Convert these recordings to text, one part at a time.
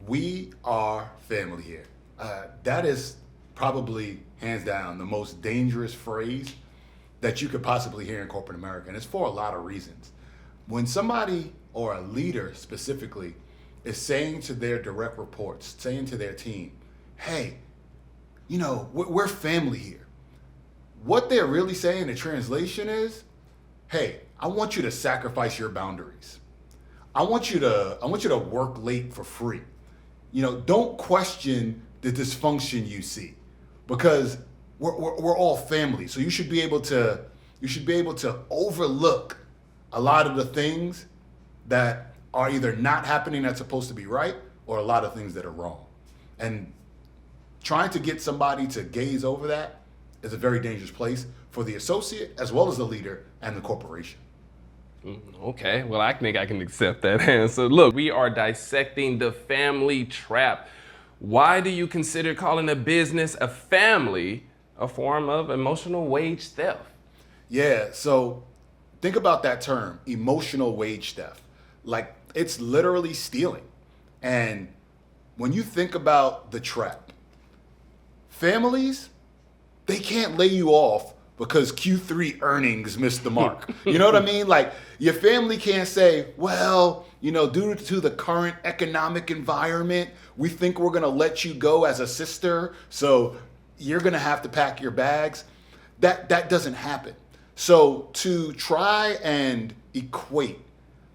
We are family here. That is probably, hands down, the most dangerous phrase that you could possibly hear in corporate America. And it's for a lot of reasons. When somebody, or a leader specifically, is saying to their direct reports, saying to their team, hey, we're family here. What they're really saying, the translation is, hey, I want you to sacrifice your boundaries. I want you to work late for free. Don't question the dysfunction you see, because we're all family. So you should be able to overlook a lot of the things that are either not happening that's supposed to be right, or a lot of things that are wrong. And trying to get somebody to gaze over that is a very dangerous place for the associate as well as the leader and the corporation. Okay, well, I think I can accept that answer. Look, we are dissecting the family trap. Why do you consider calling a business a family a form of emotional wage theft? Yeah, so think about that term, emotional wage theft. Like, it's literally stealing. And when you think about the trap, families, they can't lay you off because Q3 earnings missed the mark. You know what I mean? Like, your family can't say, well, due to the current economic environment, we think we're gonna let you go as a sister, so you're gonna have to pack your bags. That doesn't happen. So to try and equate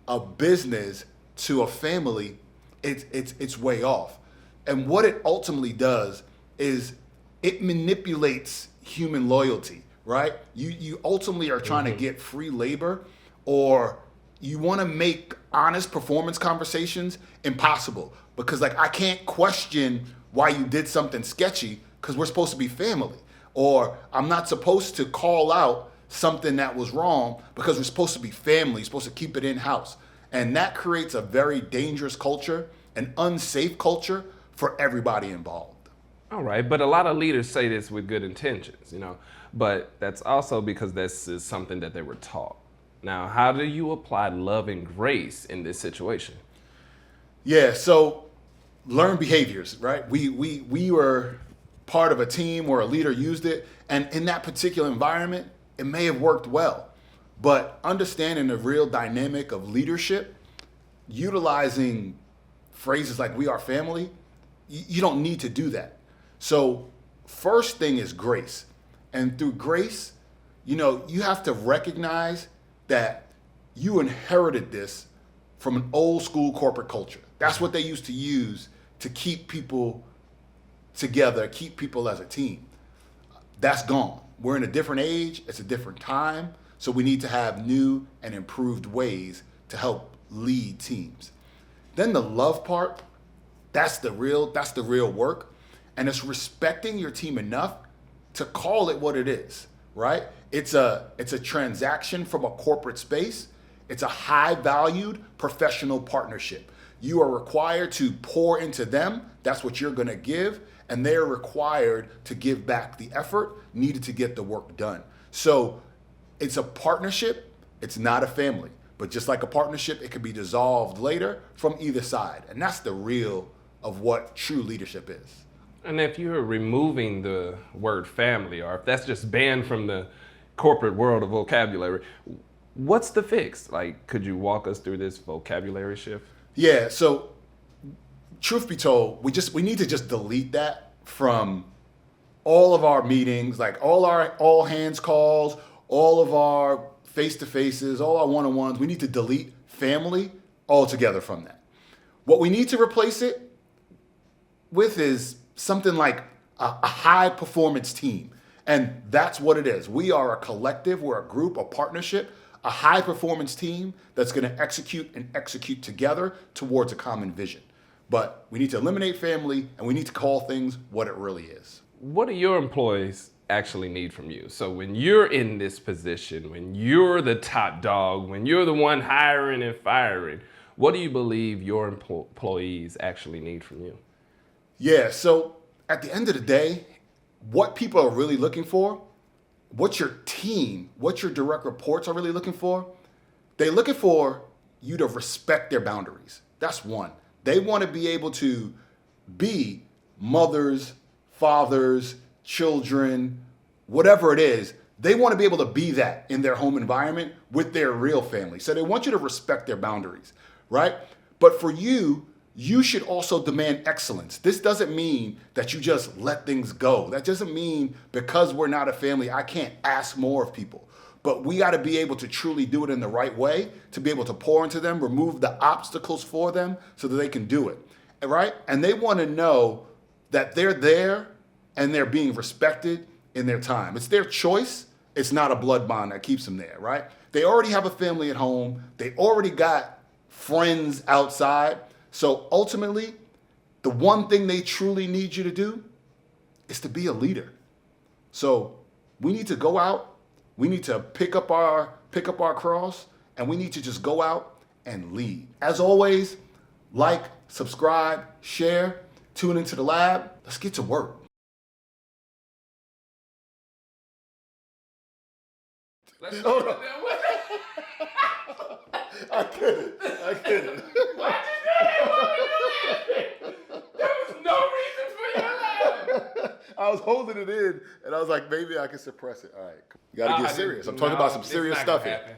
a business to a family, it's way off. And what it ultimately does is it manipulates human loyalty, right? You ultimately are trying to get free labor, or you want to make honest performance conversations impossible, because I can't question why you did something sketchy because we're supposed to be family, or I'm not supposed to call out something that was wrong because we're supposed to be family, supposed to keep it in house. And that creates a very dangerous culture, an unsafe culture for everybody involved. All right, but a lot of leaders say this with good intentions, but that's also because this is something that they were taught. Now, how do you apply love and grace in this situation? Yeah, so learn behaviors, right? We were part of a team where a leader used it, and in that particular environment, it may have worked well. But understanding the real dynamic of leadership, utilizing phrases like we are family, you don't need to do that. So first thing is grace. And through grace, you have to recognize that you inherited this from an old school corporate culture. That's what they used to use to keep people together, keep people as a team. That's gone. We're in a different age, it's a different time, so we need to have new and improved ways to help lead teams. Then the love part, that's the real work. And it's respecting your team enough to call it what it is, right? It's a transaction from a corporate space. It's a high valued professional partnership. You are required to pour into them. That's what you're gonna give. And they're required to give back the effort needed to get the work done. So it's a partnership. It's not a family. But just like a partnership, it can be dissolved later from either side. And that's the real of what true leadership is. And if you're removing the word family, or if that's just banned from the corporate world of vocabulary, what's the fix? Like, could you walk us through this vocabulary shift? Yeah, so truth be told, we need to just delete that from all of our meetings, like all our all hands calls, all of our face-to-faces, all our one-on-ones. We need to delete family altogether from that. What we need to replace it with is something like a high performance team. And that's what it is. We are a collective, we're a group, a partnership, a high performance team that's gonna execute together towards a common vision. But we need to eliminate family, and we need to call things what it really is. What do your employees actually need from you? So when you're in this position, when you're the top dog, when you're the one hiring and firing, what do you believe your employees actually need from you? Yeah, so at the end of the day, what people are really looking for, what your team, what your direct reports are really looking for, they're looking for you to respect their boundaries. That's one. They want to be able to be mothers, fathers, children, whatever it is. They want to be able to be that in their home environment with their real family. So they want you to respect their boundaries, right? But for you, you should also demand excellence. This doesn't mean that you just let things go. That doesn't mean because we're not a family, I can't ask more of people. But we got to be able to truly do it in the right way, to be able to pour into them, remove the obstacles for them so that they can do it, right? And they want to know that they're there and they're being respected in their time. It's their choice. It's not a blood bond that keeps them there, right? They already have a family at home. They already got friends outside. So ultimately, the one thing they truly need you to do is to be a leader. So we need to go out, we need to pick up our cross, and we need to just go out and lead. As always, like, subscribe, share, tune into the lab. Let's get to work. Let's No, no. I couldn't. Why'd you do that? There was no reason for your laugh. I was holding it in, and I was like, maybe I can suppress it. All right, you gotta get serious. I'm talking about some serious stuff here.